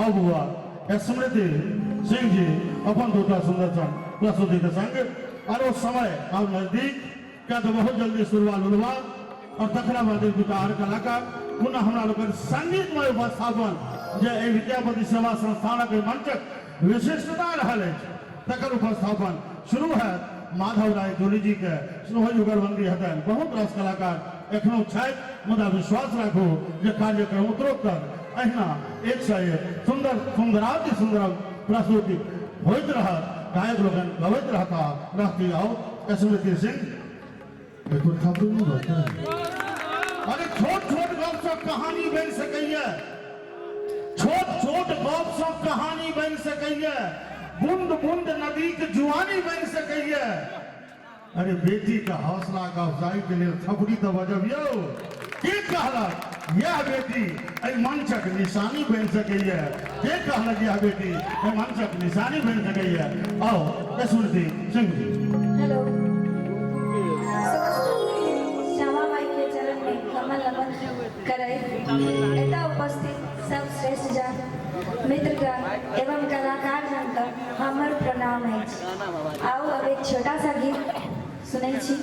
आओ बुआ स्मृति सिंह जी अपन दूटा सुंदर सन प्रस्तुति के संग और उस समय अब नजदीक क्या तो बहुत जल्दी शुरुआत हुआ और तखरा मंदिर गिटार कलाकार पुनः हमारा लोग संगीतमय उपस्थापन जे विद्यापति सेवा संस्थान के मंचक विशिष्टता रहा तकर उपस्थापन शुरू है माधव राय जोली जी के जुगलबंदी हतन बहुत रस कलाकार एखनो छथि मुदा विश्वास राखू जे कार्यक्रम उत्तरोत्तर अहिना एक से एक सुंदर सुंदराति सुंदर प्रस्तुति होइत रहत गायक लोगन गवैत रहती आओ स्मृति सिंह अरे छोट छोट गप सब कहानी बन सकैया छोट छोट गप सब कहानी बन सकैया बूंद बूंद नदी के जुआनी बन सकैया अरे बेटी का हौसला का अफजाई के लिए थपड़ी तो बजबियो के कहलक यह बेटी ऐ मंचक निशानी बन सकैया के कहलक यह बेटी ऐ मंचक निशानी बन सकैया आओ स्मृति सिंह जी हेलो श्यामा माई के चरण में कमल नमन करे एता उपस्थित सब श्रेष्ठ जन मित्रगण एवं कलाकार जन का हमर प्रणाम है। आओ अब एक छोटा सा गीत सुनै छी।